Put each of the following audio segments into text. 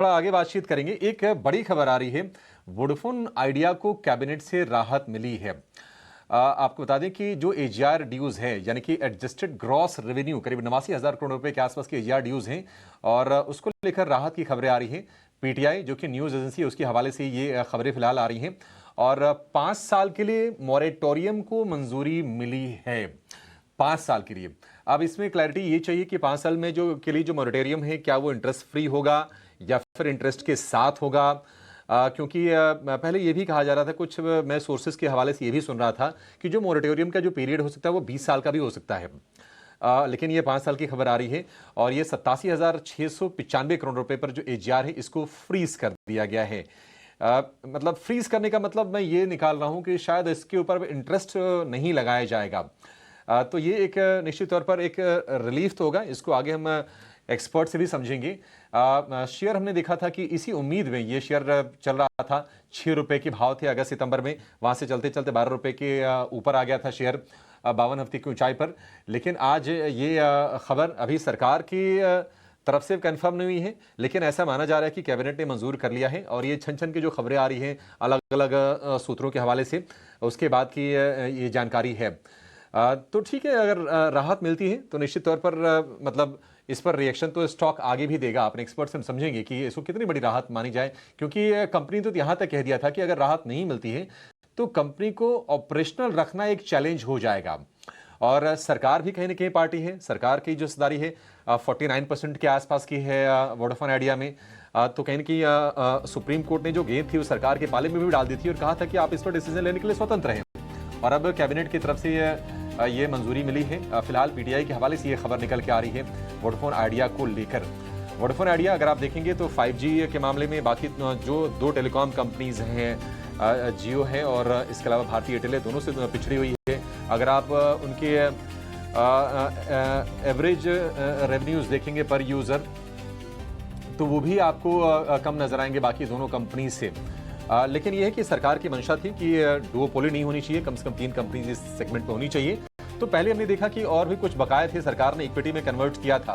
थोड़ा आगे बातचीत करेंगे। एक बड़ी खबर आ रही है, वोडाफोन आइडिया को कैबिनेट से राहत मिली है। आपको बता दें कि जो एजीआर ड्यूज है, यानी कि एडजस्टेड ग्रॉस रेवेन्यू, करीब 89,000 करोड़ रुपए के आसपास के एजीआर ड्यूज हैं और उसको लेकर राहत की खबरें आ रही हैं। पीटीआई जो कि न्यूज एजेंसी है, उसके हवाले से ये खबरें फिलहाल आ रही हैं और 5 साल के लिए मॉरेटोरियम को मंजूरी मिली है। 5 साल के लिए। अब इसमें क्लैरिटी ये चाहिए कि 5 साल में जो के लिए जो मॉरेटोरियम है, क्या वो इंटरेस्ट फ्री होगा या फिर इंटरेस्ट के साथ होगा। क्योंकि पहले ये भी कहा जा रहा था, कुछ मैं सोर्सेज के हवाले से ये भी सुन रहा था कि जो मॉरेटोरियम का जो पीरियड हो सकता है वो 20 साल का भी हो सकता है। लेकिन ये 5 साल की खबर आ रही है और ये 87,695 करोड़ रुपए पर जो एजीआर है इसको फ्रीज कर दिया गया है। मतलब फ्रीज करने का मतलब मैं ये निकाल रहा हूं कि शायद इसके ऊपर इंटरेस्ट नहीं लगाया जाएगा। तो ये एक निश्चित तौर पर एक रिलीफ तो होगा। इसको आगे हम एक्सपर्ट से भी समझेंगे। शेयर हमने देखा था कि इसी उम्मीद में ये शेयर चल रहा था। 6 रुपए के भाव थे अगस्त सितंबर में, वहां से चलते चलते 12 रुपए के ऊपर आ गया था शेयर 52 हफ्ते की ऊंचाई पर। लेकिन आज ये खबर अभी सरकार की तरफ से कंफर्म नहीं हुई है, लेकिन ऐसा माना जा रहा है कि कैबिनेट ने मंजूर कर लिया है। और ये छन छन की जो खबरें आ रही हैं अलग अलग सूत्रों के हवाले से, उसके बाद की ये जानकारी है। तो ठीक है, अगर राहत मिलती है तो निश्चित तौर पर मतलब इस पर रिएक्शन तो स्टॉक आगे भी देगा। अपने एक्सपर्ट से हम समझेंगे कि इसको कितनी बड़ी राहत मानी जाए, क्योंकि कंपनी तो यहां तक कह दिया था कि अगर राहत नहीं मिलती है तो कंपनी को ऑपरेशनल रखना एक चैलेंज हो जाएगा। और सरकार भी कहीं ना कहीं पार्टी है, सरकार की जो हिस्सेदारी है 49% के आसपास की है वोडाफोन आइडिया में। तो कहीं ना कहीं सुप्रीम कोर्ट ने जो गेंद थी वो सरकार के पाले में भी डाल दी थी और कहा था कि आप इस पर डिसीजन लेने के लिए स्वतंत्र हैं। और अब कैबिनेट की तरफ से ये मंजूरी मिली है। फिलहाल पीटीआई के हवाले से ये खबर निकल के आ रही है वोडाफोन आइडिया को लेकर। वोडाफोन आइडिया अगर आप देखेंगे तो 5G के मामले में बाकी जो दो टेलीकॉम कंपनीज हैं, जियो है और इसके अलावा भारतीय एयरटेल है, दोनों से पिछड़ी हुई है। अगर आप उनके एवरेज रेवेन्यूज देखेंगे पर यूजर, तो वो भी आपको कम नजर आएंगे बाकी दोनों कंपनी से। लेकिन यह है कि सरकार की मंशा थी कि डुओपोली नहीं होनी चाहिए, कम से कम 3 कंपनीज इस सेगमेंट में होनी चाहिए। तो पहले हमने देखा कि और भी कुछ बकाए थे, सरकार ने इक्विटी में कन्वर्ट किया था।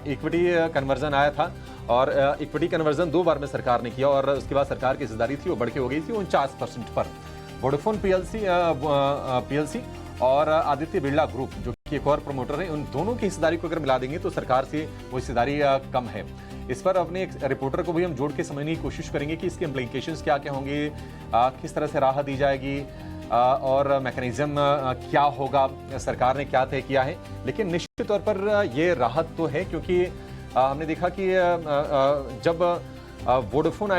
इक्विटी कन्वर्जन आया था और इक्विटी कन्वर्जन 2 बार में सरकार ने किया और उसके बाद सरकार की हिस्सेदारी थी वो बढ़ के हो गई थी 49% पर। वोडाफोन पीएलसी और आदित्य बिरला ग्रुप जो कि एक और प्रमोटर है, उन दोनों की हिस्सेदारी को अगर मिला देंगे तो सरकार से वो हिस्सेदारी कम है। इस पर अपने एक रिपोर्टर को भी हम जोड़ के समझने की कोशिश करेंगे कि इसके इम्प्लीकेशंस क्या क्या होंगे, किस तरह से राहत दी जाएगी और मैकेनिज्म क्या होगा, सरकार ने क्या तय किया है। लेकिन निश्चित तौर पर ये राहत तो है, क्योंकि हमने देखा कि जब वोडाफोन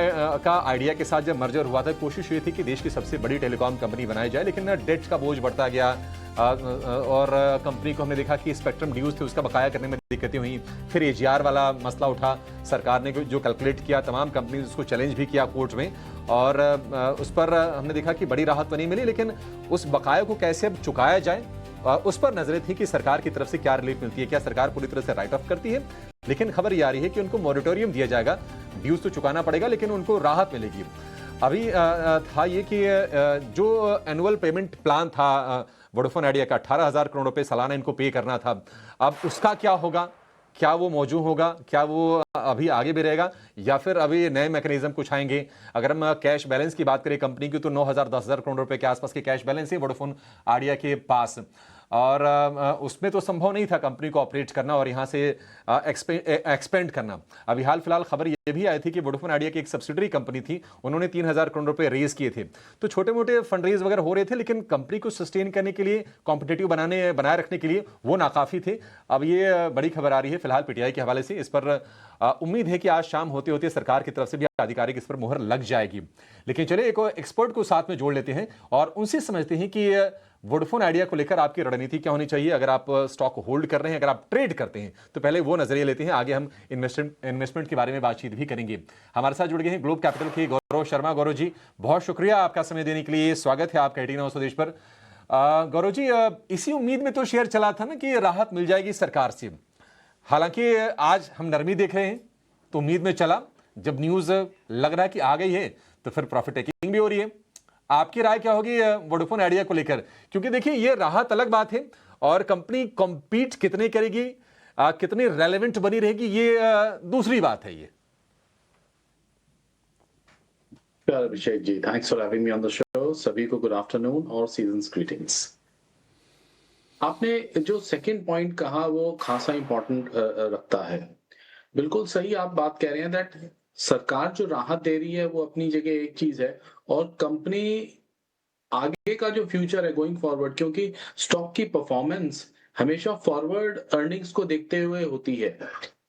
का आइडिया के साथ जब मर्जर हुआ था, कोशिश ये थी कि देश की सबसे बड़ी टेलीकॉम कंपनी बनाई जाए, लेकिन डेट का बोझ बढ़ता गया और कंपनी को हमने देखा कि स्पेक्ट्रम ड्यूज थे उसका बकाया करने में दिक्कतें हुई। फिर एजीआर वाला मसला उठा, सरकार ने जो कैलकुलेट किया, तमाम कंपनी उसको चैलेंज भी किया कोर्ट में और उस पर हमने देखा कि बड़ी राहत तो नहीं मिली, लेकिन उस बकाया को कैसे अब चुकाया जाए उस पर नजरें थी कि सरकार की तरफ से क्या रिलीफ मिलती है, क्या सरकार पूरी तरह से राइट ऑफ करती है। लेकिन खबर ये आ रही है कि उनको मॉरेटोरियम दिया जाएगा, ड्यूज तो चुकाना पड़ेगा लेकिन उनको राहत मिलेगी। अभी था ये कि जो एनुअल पेमेंट प्लान था वोडाफोन आइडिया का 18,000 करोड़ रुपए सालाना इनको पे करना था, अब उसका क्या होगा, क्या वो मौजूद होगा, क्या वो अभी आगे भी रहेगा या फिर अभी नए मैकेनिज्म कुछ आएंगे। अगर हम कैश बैलेंस की बात करें कंपनी की, तो 9,000 10,000 करोड़ रुपए के आसपास के कैश बैलेंस है वोडाफोन आइडिया के पास और उसमें तो संभव नहीं था कंपनी को ऑपरेट करना और यहां से एक्सपेंड करना। अभी हाल फिलहाल खबर यह भी आई थी कि वोडाफोन आइडिया की एक सब्सिडरी कंपनी थी, उन्होंने 3,000 करोड़ रुपए रेज किए थे। तो छोटे मोटे फंड रेज वगैरह हो रहे थे, लेकिन कंपनी को सस्टेन करने के लिए, कॉम्पिटेटिव बनाए रखने के लिए वो नाकाफी थे। अब ये बड़ी खबर आ रही है फिलहाल पीटीआई के हवाले से। इस पर उम्मीद है कि आज शाम होते होते सरकार की तरफ से भी आधिकारिक इस पर मुहर लग जाएगी। लेकिन चलिए एक एक्सपर्ट को साथ में जोड़ लेते हैं और उनसे समझते हैं कि वोडाफोन आइडिया को लेकर आपकी रणनीति क्या होनी चाहिए। अगर आप स्टॉक होल्ड कर रहे हैं, अगर आप ट्रेड करते हैं, तो पहले वो नजरिए लेते हैं, आगे हम इन्वेस्टमेंट के बारे में बातचीत भी करेंगे। हमारे साथ जुड़ गए हैं ग्लोब कैपिटल के गौरव शर्मा। गौरव जी, बहुत शुक्रिया आपका समय देने के लिए, स्वागत है आपका 18 स्वदेश पर। गौरव जी, इसी उम्मीद में तो शेयर चला था ना कि राहत मिल जाएगी सरकार से। हालांकि आज हम नरमी देख रहे हैं तो उम्मीद में चला, जब न्यूज लग रहा है कि आ गई है तो फिर प्रॉफिट टेकिंग भी हो रही है। आपकी राय क्या होगी वोडाफोन आइडिया को लेकर? क्योंकि देखिए ये राहत अलग बात है और कंपनी कॉम्पीट कितने करेगी, कितनी रेलेवेंट बनी रहेगी, ये दूसरी बात है। ये प्यार Abhishek ji, thanks for having me on the show. सभी को गुड आफ्टरनून और सीजन्स ग्रीटिंग्स। आपने जो सेकंड पॉइंट कहा वो खासा इंपॉर्टेंट रखता है। बिल्कुल सही आप बात कह रहे हैं दैट सरकार जो राहत दे रही है वो अपनी जगह एक चीज है, और कंपनी आगे का जो फ्यूचर है गोइंग फॉरवर्ड, क्योंकि स्टॉक की परफॉर्मेंस हमेशा फॉरवर्ड अर्निंग्स को देखते हुए होती है।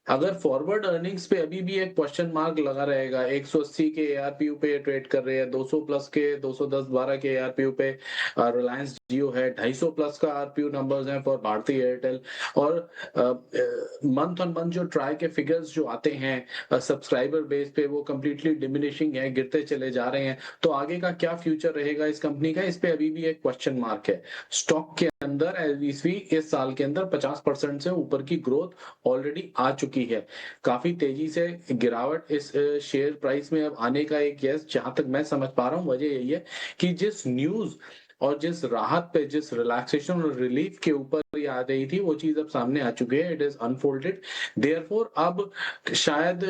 अगर फॉरवर्ड अर्निंग्स पे अभी भी एक क्वेश्चन मार्क लगा रहेगा, 180 के एआरपीयू पे ट्रेड कर रहे हैं, 200 प्लस के 210-12 के एआरपीयू पे रिलायंस जियो है, 250 प्लस का आरपीयू नंबर्स हैं फॉर भारती एयरटेल, और मंथ ऑन मंथ जो ट्राई के फिगर्स जो आते हैं सब्सक्राइबर बेस पे वो कंप्लीटली डिमिनिशिंग है, गिरते चले जा रहे हैं। तो आगे का क्या फ्यूचर रहेगा इस कंपनी का, इस पे अभी भी एक क्वेश्चन मार्क है। स्टॉक के अंदर इस साल के अंदर 50% से ऊपर की ग्रोथ ऑलरेडी आ चुकी है। काफी तेजी से गिरावट इस शेयर प्राइस में अब आने का एक जहां तक मैं समझ पा रहा हूं वजह यही है कि जिस न्यूज और जिस राहत पे, जिस रिलैक्सेशन और रिलीफ के ऊपर ये आ रही थी वो चीज अब सामने आ चुकी है। इट इज अनफोल्डेड, देयरफॉर अब शायद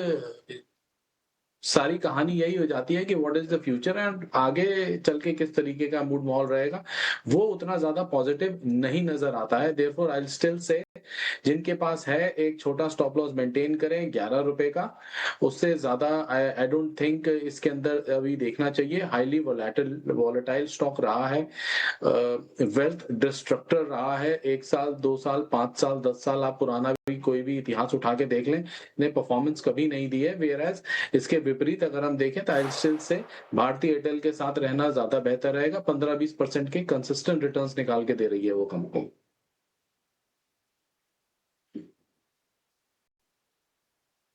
सारी कहानी यही हो जाती है कि what is the future and आगे चल के किस तरीके का मूड माहौल रहेगा वो उतना ज्यादा पॉजिटिव नहीं नजर आता है। देयरफॉर आई स्टिल से जिनके पास है एक छोटा स्टॉप लॉस मेंटेन करें 11 रुपए का, उससे ज्यादा आई डोंट थिंक इसके अंदर अभी देखना चाहिए। हाईली वॉलेटाइल स्टॉक रहा है, वेल्थ डिस्ट्रक्टर रहा है। 1 साल 2 साल 5 साल 10 साल आप पुराना भी कोई भी इतिहास उठा के देख लें, ने परफॉर्मेंस कभी नहीं दी है। वेयरएज इसके विपरीत अगर हम देखें तो आई स्टिल से भारतीय एयरटेल के साथ रहना ज्यादा बेहतर रहेगा। 15-20% के कंसिस्टेंट रिटर्न्स निकाल के दे रही है वो कंपनी।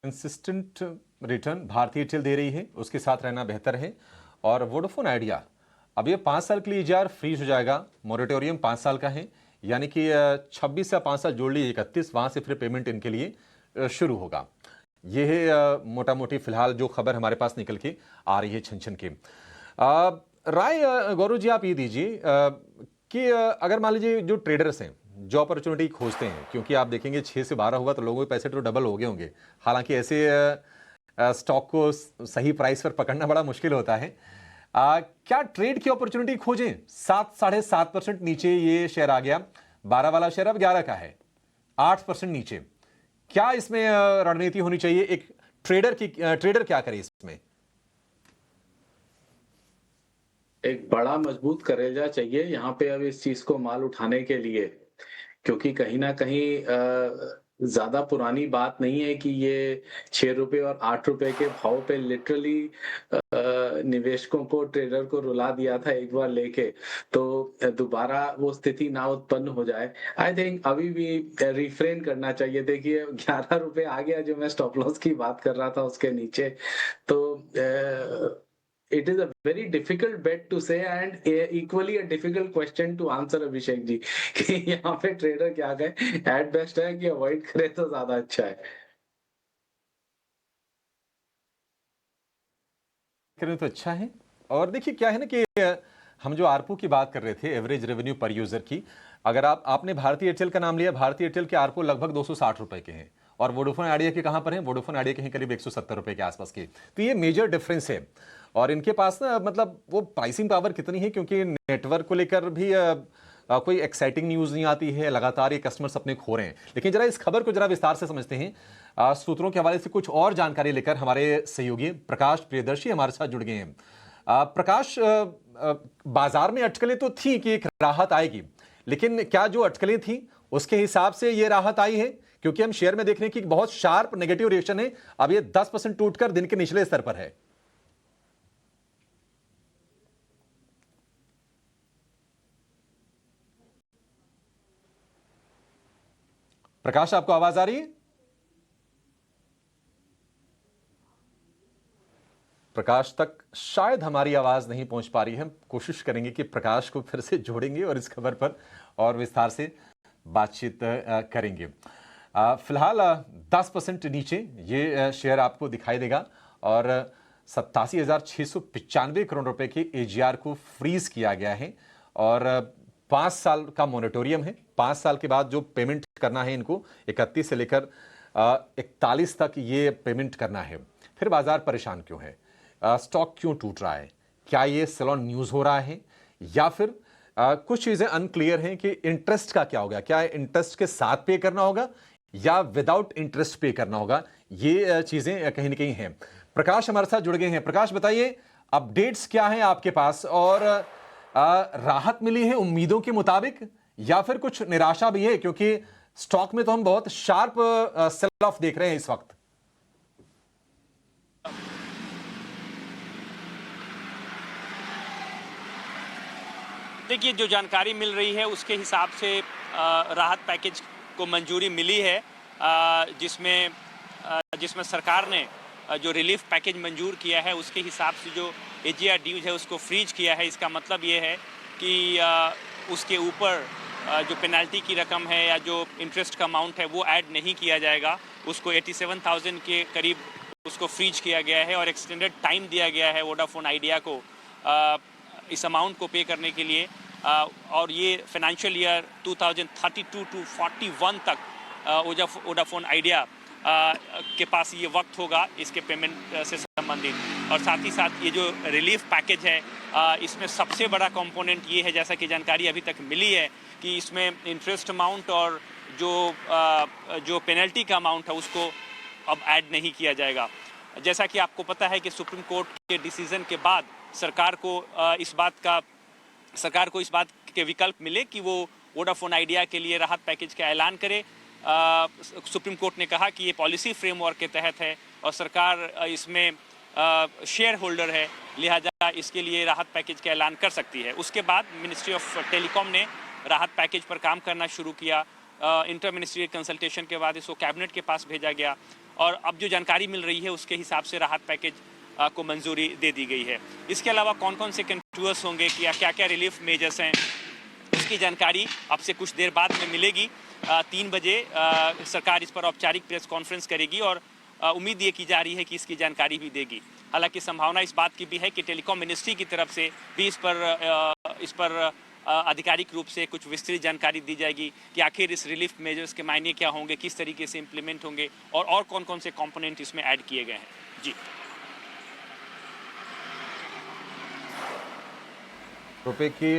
कंसिस्टेंट रिटर्न भारतीय एयरटेल दे रही है, उसके साथ रहना बेहतर है। और वोडाफोन आइडिया अब ये 5 साल के लिए ईजार फ्रीज हो जाएगा, मोरेटोरियम 5 साल का है, यानी कि 26 या 5 साल जोड़ लीजिए 31, वहां से फिर पेमेंट इनके लिए शुरू होगा। ये है मोटा मोटी फिलहाल जो खबर हमारे पास निकल के आ रही है छन छन के। राय गौरव जी आप ये दीजिए कि अगर मान लीजिए जो ट्रेडर्स हैं जो अपॉर्चुनिटी खोजते हैं, क्योंकि आप देखेंगे 6 से 12 हुआ तो लोगों के पैसे तो डबल हो गए होंगे, हालांकि ऐसे स्टॉक को सही प्राइस पर पकड़ना बड़ा मुश्किल होता है। क्या ट्रेड की अपॉर्चुनिटी खोजें? 7-7.5% नीचे ये शेयर आ गया, 12 वाला शेयर अब 11 का है, 8% नीचे। क्या इसमें रणनीति होनी चाहिए एक ट्रेडर क्या करे इसमें? एक बड़ा मजबूत करेजा चाहिए यहाँ पे अब इस चीज को माल उठाने के लिए, क्योंकि कहीं ना कहीं ज्यादा पुरानी बात नहीं है कि ये 6 रुपए और 8 रुपए के भाव पे लिटरली निवेशकों को, ट्रेडर को रुला दिया था एक बार लेके, तो दोबारा वो स्थिति ना उत्पन्न हो जाए। आई थिंक अभी भी रिफ्रेन करना चाहिए। देखिए 11 रुपए आ गया जो मैं स्टॉप लॉस की बात कर रहा था उसके नीचे, तो it is a very difficult bet to say and equally a difficult question to answer Abhishek ji कि यहाँ पे ट्रेडर क्या कहे, एट बेस्ट है कि अवॉइड करे तो ज्यादा अच्छा है। करें तो अच्छा है। और देखिए क्या है ना कि हम जो आरपू की बात कर रहे थे, एवरेज रेवेन्यू पर यूजर की, अगर आपने भारतीय एयरटेल का नाम लिया, भारतीय एयरटेल के आरपू लगभग 260 रुपए के हैं, और वोडाफोन आइडिया के कहां पर हैं? वोडाफोन आइडिया के हैं करीब 170 रुपए के आसपास के। तो ये मेजर डिफरेंस है। और इनके पास ना मतलब वो प्राइसिंग पावर कितनी है, क्योंकि नेटवर्क को लेकर भी कोई एक्साइटिंग न्यूज नहीं आती है, लगातार ये कस्टमर्स अपने खो रहे हैं। लेकिन जरा इस खबर को जरा विस्तार से समझते हैं। सूत्रों के हवाले से कुछ और जानकारी लेकर हमारे सहयोगी प्रकाश प्रियदर्शी हमारे साथ जुड़ गए हैं। प्रकाश, बाजार में अटकलें तो थी कि एक राहत आएगी, लेकिन क्या जो अटकलें थी उसके हिसाब से ये राहत आई है? क्योंकि हम शेयर में देख रहे हैं कि बहुत शार्प नेगेटिव रिएक्शन है, अब ये 10% टूटकर दिन के निचले स्तर पर है। प्रकाश, आपको आवाज आ रही है? प्रकाश तक शायद हमारी आवाज नहीं पहुंच पा रही है। हम कोशिश करेंगे कि प्रकाश को फिर से जोड़ेंगे और इस खबर पर और विस्तार से बातचीत करेंगे। फिलहाल 10% नीचे ये शेयर आपको दिखाई देगा, और 87,695 करोड़ रुपए के एजीआर को फ्रीज किया गया है, और 5 साल का मोरेटोरियम है। 5 साल के बाद जो पेमेंट करना है इनको, 31 से लेकर 41 तक ये पेमेंट करना है। फिर बाजार परेशान क्यों है? स्टॉक क्यों टूट रहा है? क्या ये सेलॉन न्यूज हो रहा है, या फिर कुछ चीजें अनक्लियर हैं कि इंटरेस्ट का क्या होगा? क्या इंटरेस्ट के साथ पे करना होगा या विदाउट इंटरेस्ट पे करना होगा? ये चीजें कहीं ना कहीं हैं। प्रकाश हमारे साथ जुड़ गए हैं। प्रकाश, बताइए अपडेट्स क्या हैं आपके पास, और राहत मिली है उम्मीदों के मुताबिक या फिर कुछ निराशा भी है? क्योंकि स्टॉक में तो हम बहुत शार्प सेल ऑफ देख रहे हैं इस वक्त। देखिए, जो जानकारी मिल रही है उसके हिसाब से राहत पैकेज को मंजूरी मिली है, जिसमें सरकार ने जो रिलीफ पैकेज मंजूर किया है उसके हिसाब से जो एजीआर ड्यूज है उसको फ्रीज किया है। इसका मतलब ये है कि उसके ऊपर जो पेनल्टी की रकम है या जो इंटरेस्ट का अमाउंट है वो ऐड नहीं किया जाएगा। उसको 87,000 के करीब उसको फ्रीज किया गया है और एक्सटेंडेड टाइम दिया गया है वोडाफोन आइडिया को इस अमाउंट को पे करने के लिए। और ये फाइनेंशियल ईयर 2032 टू 41 तक वोडाफोन आइडिया के पास ये वक्त होगा इसके पेमेंट से संबंधित। और साथ ही साथ ये जो रिलीफ पैकेज है इसमें सबसे बड़ा कंपोनेंट ये है, जैसा कि जानकारी अभी तक मिली है, कि इसमें इंटरेस्ट अमाउंट और जो पेनल्टी का अमाउंट है उसको अब ऐड नहीं किया जाएगा। जैसा कि आपको पता है कि सुप्रीम कोर्ट के डिसीजन के बाद सरकार को इस बात के विकल्प मिले कि वो वोडाफोन आइडिया के लिए राहत पैकेज का ऐलान करे। सुप्रीम कोर्ट ने कहा कि ये पॉलिसी फ्रेमवर्क के तहत है और सरकार इसमें शेयर होल्डर है, लिहाजा इसके लिए राहत पैकेज का ऐलान कर सकती है। उसके बाद मिनिस्ट्री ऑफ टेलीकॉम ने राहत पैकेज पर काम करना शुरू किया। इंटर मिनिस्ट्रियल कंसल्टेशन के बाद इसको कैबिनेट के पास भेजा गया और अब जो जानकारी मिल रही है उसके हिसाब से राहत पैकेज को मंजूरी दे दी गई है। इसके अलावा कौन कौन से कंट्रोवर्स होंगे, क्या क्या रिलीफ मेजर्स हैं, उसकी जानकारी आपसे कुछ देर बाद में मिलेगी। 3 बजे सरकार इस पर औपचारिक प्रेस कॉन्फ्रेंस करेगी और उम्मीद ये की जा रही है कि इसकी जानकारी भी देगी। हालांकि संभावना इस बात की भी है कि टेलीकॉम मिनिस्ट्री की तरफ से भी इस पर आधिकारिक रूप से कुछ विस्तृत जानकारी दी जाएगी कि आखिर इस रिलीफ मेजर्स के मायने क्या होंगे, किस तरीके से इम्प्लीमेंट होंगे और कौन कौन से कंपोनेंट इसमें ऐड किए गए हैं। जी, रुपए की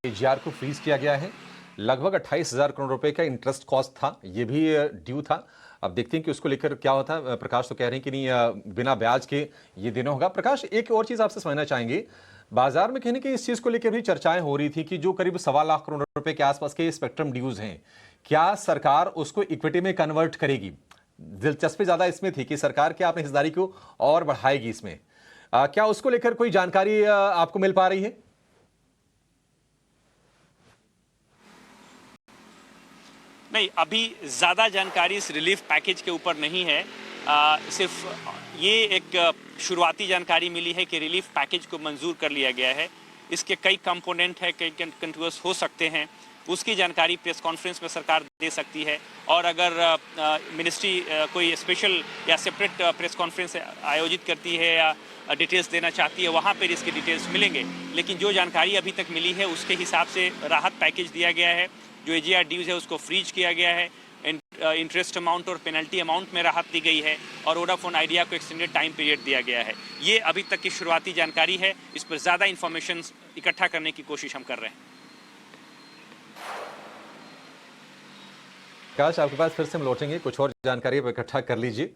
एजीआर को फ्रीज किया गया है। लगभग 28,000 करोड़ रुपए का इंटरेस्ट कॉस्ट था, ये भी ड्यू था। अब देखते हैं कि उसको लेकर क्या होता है। प्रकाश तो कह रहे हैं कि नहीं, बिना ब्याज के ये देना होगा। प्रकाश, एक और चीज आपसे समझना चाहेंगे, बाजार में कहने की इस चीज को लेकर भी चर्चाएं हो रही थी कि जो करीब 1.25 लाख करोड़ रुपए के आसपास के स्पेक्ट्रम ड्यूज हैं, क्या सरकार उसको इक्विटी में कन्वर्ट करेगी? दिलचस्पी ज्यादा इसमें थी कि सरकार क्या अपनी हिस्सेदारी को और बढ़ाएगी इसमें। क्या उसको लेकर कोई जानकारी आपको मिल पा रही है? नहीं, अभी ज़्यादा जानकारी इस रिलीफ पैकेज के ऊपर नहीं है। सिर्फ ये एक शुरुआती जानकारी मिली है कि रिलीफ पैकेज को मंजूर कर लिया गया है। इसके कई कंपोनेंट हैं, कई कंट्रोवर्स हो सकते हैं, उसकी जानकारी प्रेस कॉन्फ्रेंस में सरकार दे सकती है। और अगर मिनिस्ट्री कोई स्पेशल या सेपरेट प्रेस कॉन्फ्रेंस आयोजित करती है या डिटेल्स देना चाहती है, वहाँ पर इसके डिटेल्स मिलेंगे। लेकिन जो जानकारी अभी तक मिली है उसके हिसाब से राहत पैकेज दिया गया है। जो एजीआर ड्यूज है उसको फ्रीज किया गया है, इंटरेस्ट अमाउंट और पेनल्टी अमाउंट में राहत दी गई है और वोडाफोन आइडिया को एक्सटेंडेड टाइम पीरियड दिया गया है। ये अभी तक की शुरुआती जानकारी है, इस पर ज़्यादा इन्फॉर्मेशन इकट्ठा करने की कोशिश हम कर रहे हैं। काश आपके पास फिर से हम लौटेंगे, कुछ और जानकारी इकट्ठा कर लीजिए।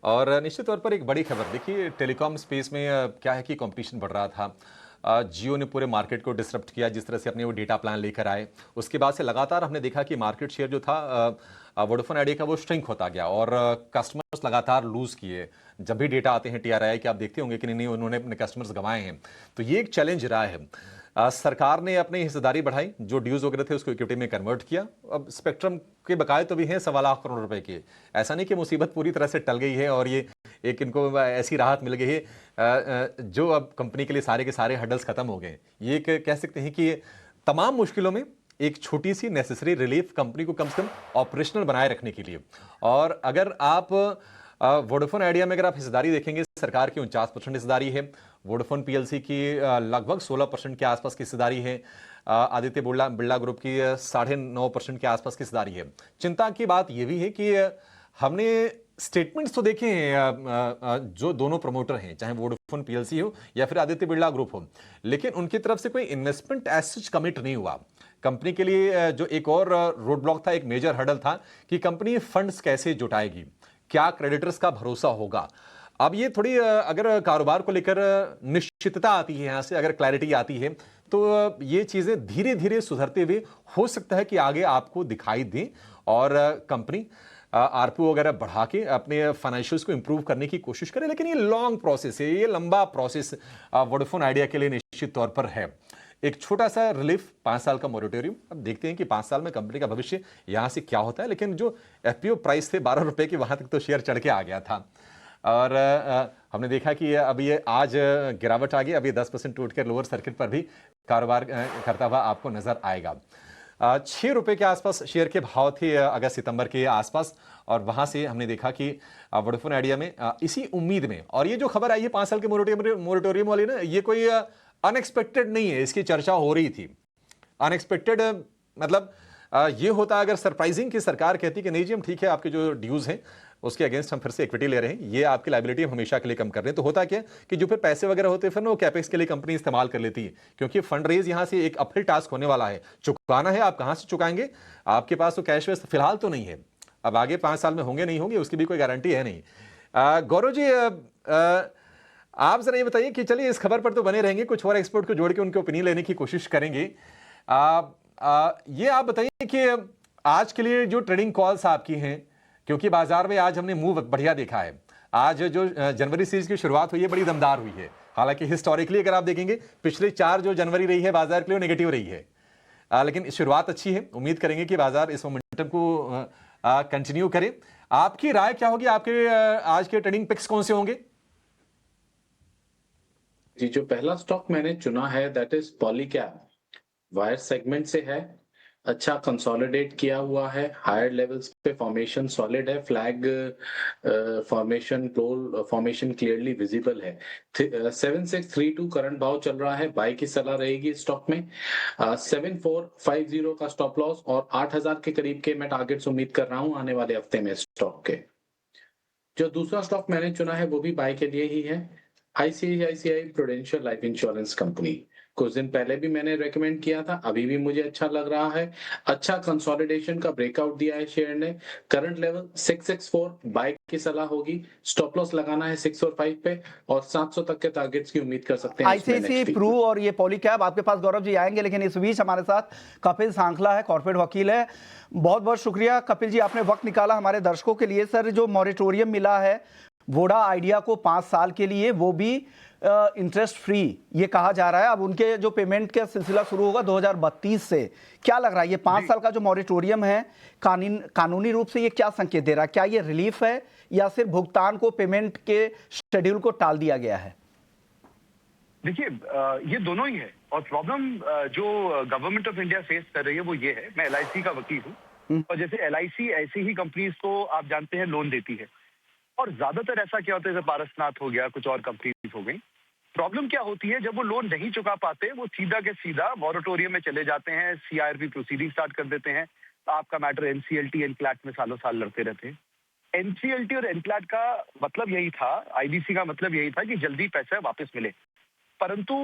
और निश्चित तौर पर एक बड़ी खबर, देखिए टेलीकॉम स्पेस में क्या है कि कंपटीशन बढ़ रहा था। जियो ने पूरे मार्केट को डिसरप्ट किया, जिस तरह से अपने वो डेटा प्लान लेकर आए। उसके बाद से लगातार हमने देखा कि मार्केट शेयर जो था वोडाफोन आइडिया का वो श्रिंक होता गया और कस्टमर्स लगातार लूज किए। जब भी डेटा आते हैं टीआरआई के, आप देखते होंगे कि नहीं उन्होंने अपने कस्टमर्स गंवाए हैं। तो ये एक चैलेंज रहा है। सरकार ने अपनी हिस्सेदारी बढ़ाई, जो ड्यूज वगैरह थे उसको इक्विटी में कन्वर्ट किया। अब स्पेक्ट्रम के बकाये तो भी हैं 1.25 लाख करोड़ रुपए के। ऐसा नहीं कि मुसीबत पूरी तरह से टल गई है और ये एक इनको ऐसी राहत मिल गई है जो अब कंपनी के लिए सारे के सारे हडल्स खत्म हो गए। ये एक कह सकते हैं कि तमाम मुश्किलों में एक छोटी सी नेसेसरी रिलीफ कंपनी को कम से कम ऑपरेशनल बनाए रखने के लिए। और अगर आप वोडाफोन आइडिया में अगर आप हिस्सेदारी देखेंगे, सरकार की 49% हिस्सेदारी है, वोडाफोन पीएलसी की लगभग 16% के आसपास की हिस्सेदारी है, आदित्य बिरला ग्रुप की 9.5% के आसपास की हिस्सेदारी है। चिंता की बात यह भी है कि हमने स्टेटमेंट्स तो देखें जो दोनों प्रमोटर हैं, चाहे वोडाफोन पीएलसी हो या फिर आदित्य बिरला ग्रुप हो, लेकिन उनकी तरफ से कोई इन्वेस्टमेंट एज सच कमिट नहीं हुआ। कंपनी के लिए जो एक और रोड ब्लॉक था, एक मेजर हर्डल था कि कंपनी फंड्स कैसे जुटाएगी, क्या क्रेडिटर्स का भरोसा होगा। अब ये थोड़ी अगर कारोबार को लेकर निश्चितता आती है, यहां से अगर क्लैरिटी आती है, तो ये चीजें धीरे धीरे सुधरते हुए हो सकता है कि आगे आपको दिखाई दें और कंपनी आरपीओ वगैरह बढ़ा के अपने फाइनेंशियल्स को इंप्रूव करने की कोशिश करे। लेकिन ये लॉन्ग प्रोसेस है, ये लंबा प्रोसेस वोडाफोन आइडिया के लिए निश्चित तौर पर है। एक छोटा सा रिलीफ, 5 साल का मोरेटोरियम, अब देखते हैं कि 5 साल में कंपनी का भविष्य यहां से क्या होता है। लेकिन जो एफपीओ प्राइस थे 12 रुपए के, वहां तक तो शेयर चढ़ के आ गया था और हमने देखा कि अब ये आज गिरावट आ गई। अब ये 10% टूट कर लोअर सर्किट पर भी कारोबार करता हुआ आपको नजर आएगा। 6 रुपए के आसपास शेयर के भाव थे अगस्त सितंबर के आसपास, और वहां से हमने देखा कि वोडाफोन आइडिया में इसी उम्मीद में, और ये जो खबर आई है 5 साल के मोरेटोरियम वाली ना, ये कोई अनएक्सपेक्टेड नहीं है, इसकी चर्चा हो रही थी। अनएक्सपेक्टेड मतलब ये होता अगर सरप्राइजिंग कि सरकार कहती कि नहीं जी हम ठीक है, आपके जो ड्यूज हैं उसके अगेंस्ट हम फिर से इक्विटी ले रहे हैं, ये आपकी लायबिलिटी हम हमेशा के लिए कम कर रहे हैं। तो होता क्या कि जो फिर पैसे वगैरह होते हैं फिर वो कैपेक्स के लिए कंपनी इस्तेमाल कर लेती है, क्योंकि फंड रेज यहां से एक अपहिल टास्क होने वाला है। चुकाना है, आप कहां से चुकाएंगे, आपके पास तो कैश वेस्ट फिलहाल तो नहीं है। अब आगे 5 साल में होंगे नहीं होंगे उसकी भी कोई गारंटी है नहीं। गौरव जी, आप जरा ये बताइए कि चलिए इस खबर पर तो बने रहेंगे, कुछ और एक्सपर्ट को जोड़ के उनके ओपिनियन लेने की कोशिश करेंगे। ये आप बताइए कि आज के लिए जो ट्रेडिंग कॉल्स आपकी हैं, क्योंकि बाजार में आज हमने मूव बढ़िया देखा है। आज जो जनवरी सीरीज की शुरुआत हुई है बड़ी दमदार हुई है। हालांकि हिस्टोरिकली अगर आप देखेंगे पिछले 4 जो जनवरी रही है बाजार के लिए नेगेटिव रही है, लेकिन शुरुआत अच्छी है। उम्मीद करेंगे कि बाजार इस मोमेंटम को कंटिन्यू करे। आपकी राय क्या होगी, आपके आज के ट्रेडिंग पिक्स कौन से होंगे? जी, जो पहला स्टॉक मैंने चुना है that is Polycab, wire segment से है, अच्छा कंसोलिडेट किया हुआ है, हायर लेवल्स पे फॉर्मेशन सॉलिड है, flag formation roll formation clearly visible है। 7632 करंट भाव चल रहा है, बाय की सलाह रहेगी स्टॉक में। 7450 का स्टॉप लॉस और 8000 के करीब के मैं टारगेट्स उम्मीद कर रहा हूं आने वाले हफ्ते में स्टॉक के। जो दूसरा स्टॉक मैंने चुना है वो भी बाय के लिए ही है, ICICI prudential life insurance company. कुछ दिन पहले भी मैंने रेकमेंड किया था, अभी भी मुझे अच्छा लग रहा है। अच्छा कंसोलिडेशन का ब्रेकआउट दिया है शेयर ने। करंट लेवल 664, बाय की सलाह होगी। स्टॉप लॉस लगाना है 6 और 5 पे, और 700 तक के टारगेट्स की उम्मीद कर सकते हैं। आईसीआईसीआई प्रू और ये पॉलीकैब आपके पास गौरव जी आएंगे, लेकिन इस बीच हमारे साथ कपिल सांखला है, कॉर्पोरेट वकील है। बहुत बहुत शुक्रिया कपिल जी, आपने वक्त निकाला हमारे दर्शकों के लिए। सर, जो मॉरेटोरियम मिला है वोडा आइडिया को 5 साल के लिए, वो भी इंटरेस्ट फ्री ये कहा जा रहा है। अब उनके जो पेमेंट का सिलसिला शुरू होगा 2032 से। क्या लग रहा है ये 5 साल का जो मॉरेटोरियम है कानूनी रूप से ये क्या संकेत दे रहा है? क्या ये रिलीफ है या सिर्फ भुगतान को, पेमेंट के शेड्यूल को टाल दिया गया है? देखिए, ये दोनों ही है, और प्रॉब्लम जो गवर्नमेंट ऑफ इंडिया फेस कर रही है वो ये है। मैं एलआईसी का वकील हूँ, और जैसे एलआईसी ऐसी ही कंपनीज को आप जानते हैं लोन देती है, और ज्यादातर ऐसा क्या होता है, जैसे पारसनाथ हो गया, कुछ और कंपनीज हो गई। प्रॉब्लम क्या होती है, जब वो लोन नहीं चुका पाते वो सीधा के सीधा मॉरेटोरियम में चले जाते हैं, सीआरपी प्रोसीडिंग स्टार्ट कर देते हैं। आपका मैटर एनसीएलटी एनक्लैट में सालों साल लड़ते रहते हैं। एनसीएलटी और एनक्लैट का मतलब यही था, आईबीसी का मतलब यही था कि जल्दी पैसा वापस मिले। परंतु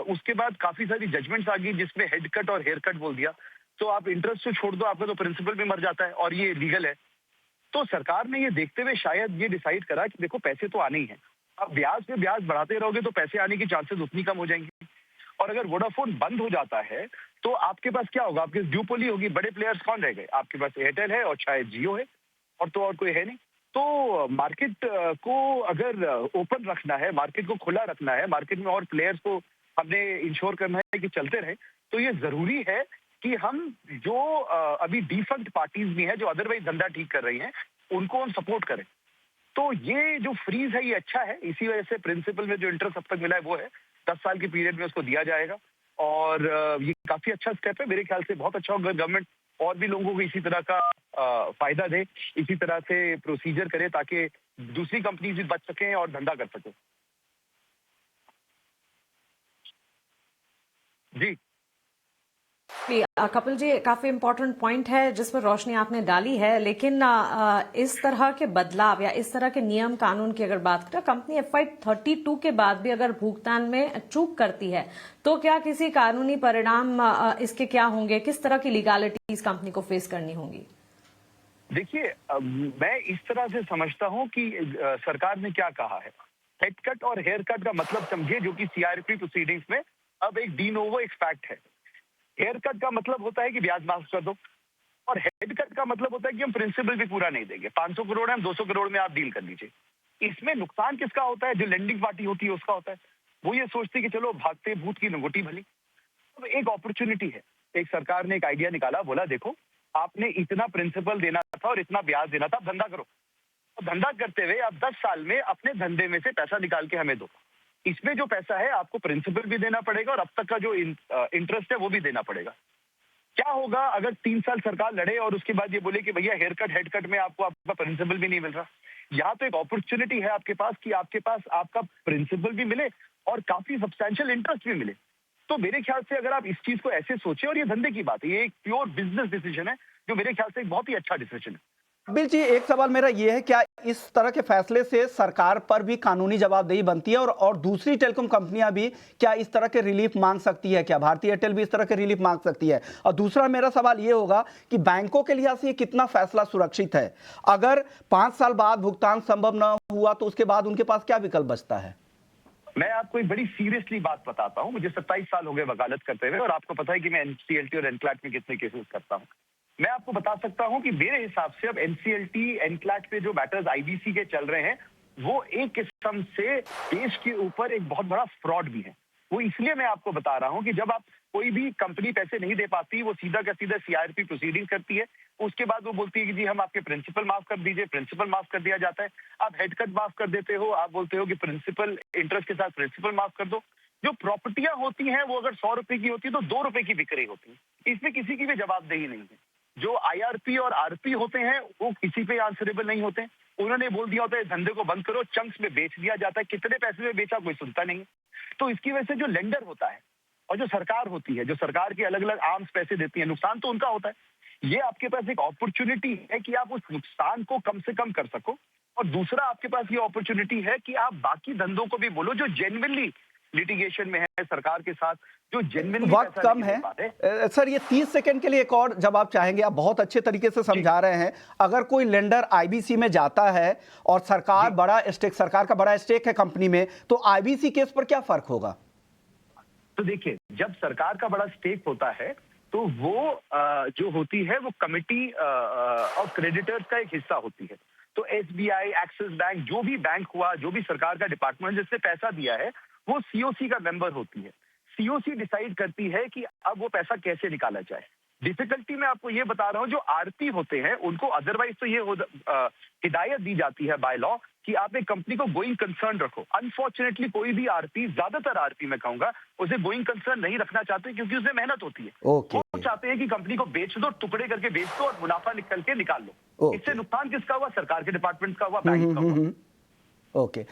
उसके बाद काफी सारी जजमेंट्स आ गई जिसमें हेड कट और हेयर कट बोल दिया। तो आप इंटरेस्ट तो छोड़ दो, आपका तो प्रिंसिपल भी मर जाता है, और ये लीगल है। तो सरकार ने ये देखते हुए शायद ये डिसाइड करा कि देखो पैसे तो आने ही हैं, अब ब्याज पे ब्याज बढ़ाते रहोगे तो पैसे आने की चांसेस उतनी कम हो जाएंगी। और अगर वोडाफोन बंद हो जाता है तो आपके पास क्या होगा, आपके ड्यूपोली होगी। बड़े प्लेयर्स कौन रह गए? आपके पास एयरटेल है और शायद जियो है, और तो और कोई है नहीं। तो मार्केट को अगर ओपन रखना है, मार्केट को खुला रखना है, मार्केट में और प्लेयर्स को हमने इंश्योर करना है कि चलते रहे, तो ये जरूरी है कि हम जो अभी डिफंक्ट पार्टीज भी हैं जो अदरवाइज धंधा ठीक कर रही हैं, उनको हम सपोर्ट करें। तो ये जो फ्रीज है ये अच्छा है। इसी वजह से प्रिंसिपल में जो इंटरेस्ट अब तक मिला है वो है 10 साल के पीरियड में उसको दिया जाएगा, और ये काफी अच्छा स्टेप है। मेरे ख्याल से बहुत अच्छा होगा, गवर्नमेंट और भी लोगों को इसी तरह का फायदा दे, इसी तरह से प्रोसीजर करे ताकि दूसरी कंपनीज भी बच सकें और धंधा कर सकें। जी एग्जैक्टली कपिल जी, काफी इम्पोर्टेंट पॉइंट है जिस पर रोशनी आपने डाली है, लेकिन इस तरह के बदलाव या इस तरह के नियम कानून की अगर बात करें, कंपनी FY32 के बाद भी अगर भुगतान में चूक करती है तो क्या किसी कानूनी परिणाम इसके क्या होंगे? किस तरह की लीगैलिटीज कंपनी को फेस करनी होंगी? देखिए, मैं इस तरह से समझता हूं कि सरकार ने क्या कहा है। हेड कट और हेयर कट का मतलब समझिए, जो कि CRP प्रोसीडिंग्स में अब एक डी नोवो एक फैक्ट है। हेयर कट का मतलब होता है कि ब्याज माफ कर दो, और हेड कट का मतलब होता है कि हम प्रिंसिपल भी पूरा नहीं देंगे। 500 करोड़ है, हम 200 करोड़ में आप डील कर लीजिए। इसमें नुकसान किसका होता है? जो लेंडिंग पार्टी होती है उसका होता है। वो ये सोचती है कि चलो भागते भूत की लंगोटी भली। अब एक अपॉर्चुनिटी है, एक सरकार ने एक आइडिया निकाला, बोला देखो आपने इतना प्रिंसिपल देना था और इतना ब्याज देना था, धंधा करो। धंधा करते हुए आप 10 साल में अपने धंधे में से पैसा निकाल के हमें दो। इसमें जो पैसा है आपको प्रिंसिपल भी देना पड़ेगा और अब तक का जो इंटरेस्ट है वो भी देना पड़ेगा। क्या होगा अगर 3 साल सरकार लड़े और उसके बाद ये बोले कि भैया हेयर कट हेड कट में आपको आपका प्रिंसिपल भी नहीं मिल रहा? यहाँ तो एक अपॉर्चुनिटी है आपके पास कि आपके पास आपका प्रिंसिपल भी मिले और काफी सब्सटैंशियल इंटरेस्ट भी मिले। तो मेरे ख्याल से अगर आप इस चीज को ऐसे सोचे, और ये धंधे की बात है, ये एक प्योर बिजनेस डिसीजन है जो मेरे ख्याल से एक बहुत ही अच्छा डिसीजन है। कपिल जी, एक सवाल मेरा ये है, क्या इस तरह के फैसले से सरकार पर भी कानूनी जवाबदेही बनती है और दूसरी टेलीकॉम कंपनियां भी क्या इस तरह के रिलीफ मांग सकती है? क्या भारतीय एयरटेल भी इस तरह के रिलीफ मांग सकती है? और दूसरा मेरा सवाल ये होगा कि बैंकों के लिहाज से ये कितना फैसला सुरक्षित है? अगर 5 साल बाद भुगतान संभव न हुआ तो उसके बाद उनके पास क्या विकल्प बचता है? मैं आपको एक बड़ी सीरियसली बात बताता हूं। मुझे 27 साल हो गए वकालत करते हुए, और आपको पता है कि मैं NCLT और NCLAT में कितने केसेस करता हूं। मैं आपको बता सकता हूं कि मेरे हिसाब से अब NCLT, NCLAT पे जो मैटर्स IBC के चल रहे हैं, वो एक किस्म से देश के ऊपर एक बहुत बड़ा फ्रॉड भी है। वो इसलिए मैं आपको बता रहा हूं कि जब आप कोई भी कंपनी पैसे नहीं दे पाती, वो सीधा का सीधा CRP प्रोसीडिंग करती है। उसके बाद वो बोलती है कि जी हम आपके प्रिंसिपल माफ कर दीजिए, प्रिंसिपल माफ कर दिया जाता है। आप हेड कट माफ कर देते हो, आप बोलते हो कि प्रिंसिपल इंटरेस्ट के साथ प्रिंसिपल माफ कर दो। जो प्रॉपर्टियां होती हैं वो अगर 100 रुपए की होती है तो 2 रुपए की बिक्री होती है। इसमें किसी की भी जवाबदेही नहीं है। जो IRP और RP होते हैं वो किसी पे आंसरेबल नहीं होते। उन्होंने बोल दिया होता है धंधे को बंद करो, चंक्स में बेच दिया जाता है। कितने पैसे में बेचा कोई सुनता नहीं है। तो इसकी वजह से जो लेंडर होता है और जो सरकार होती है, जो सरकार की अलग अलग आर्म्स पैसे देती है, नुकसान तो उनका होता है। ये आपके पास एक अपॉर्चुनिटी है कि आप उस नुकसान को कम से कम कर सको, और दूसरा आपके पास ये अपॉर्चुनिटी है कि आप बाकी धंधों को भी बोलो जो जेन्युइनली लिटिगेशन में है सरकार के साथ, जो जेन्युइनली वक्त कम है सर, ये 30 सेकंड के लिए एक और जब आप चाहेंगे, आप बहुत अच्छे तरीके से समझा रहे हैं। अगर कोई लेंडर IBC में जाता है और सरकार का बड़ा स्टेक है कंपनी में, तो IBC केस पर क्या फर्क होगा? तो देखिए, जब सरकार का बड़ा स्टेक होता है तो वो जो होती है वो कमिटी ऑफ क्रेडिटर्स का एक हिस्सा होती है। तो SBI, एक्सिस बैंक, जो भी बैंक हुआ, जो भी सरकार का डिपार्टमेंट जिसने पैसा दिया है, वो COC का मेंबर होती है। COC डिसाइड करती है कि अब वो पैसा कैसे निकाला जाए। डिफिकल्टी में आपको ये बता रहा हूं, जो RP होते हैं उनको अदरवाइज तो ये हिदायत दी जाती है बाय लॉ कि आप एक कंपनी को गोइंग कंसर्न रखो। अनफॉर्चुनेटली कोई भी RP, ज्यादातर RP मैं कहूंगा, उसे गोइंग कंसर्न नहीं रखना चाहते क्योंकि उसमें मेहनत होती है। वो चाहते हैं कि कंपनी को बेच दो, टुकड़े करके बेच दो और मुनाफा निकल के निकाल लो। इससे नुकसान किसका हुआ? सरकार के डिपार्टमेंट का हुआ, बैंक का हुआ। ओके,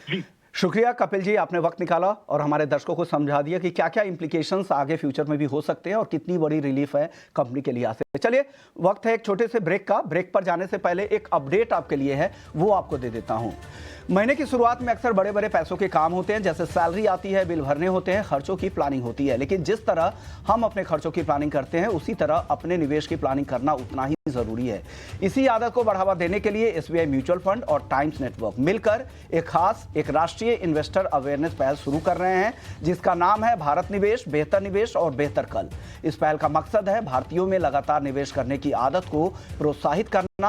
शुक्रिया कपिल जी, आपने वक्त निकाला और हमारे दर्शकों को समझा दिया कि क्या क्या इंप्लीकेशंस आगे फ्यूचर में भी हो सकते हैं और कितनी बड़ी रिलीफ है कंपनी के लिए। चलिए, वक्त है एक छोटे से ब्रेक का। ब्रेक पर जाने से पहले एक अपडेट आपके लिए है, वो आपको दे देता हूं। महीने की शुरुआत में अक्सर बड़े बड़े पैसों के काम होते हैं, जैसे सैलरी आती है, बिल भरने होते हैं, खर्चों की प्लानिंग होती है। लेकिन जिस तरह हम अपने खर्चों की प्लानिंग करते हैं, उसी तरह अपने निवेश की प्लानिंग करना उतना ही जरूरी है। इसी आदत को बढ़ावा देने के लिए SBI म्यूचुअल फंड और टाइम्स नेटवर्क मिलकर एक राष्ट्रीय इन्वेस्टर अवेयरनेस पहल शुरू कर रहे हैं, जिसका नाम है भारत निवेश, बेहतर निवेश और बेहतर कल। इस पहल का मकसद है भारतीयों में लगातार निवेश करने की आदत को प्रोत्साहित करना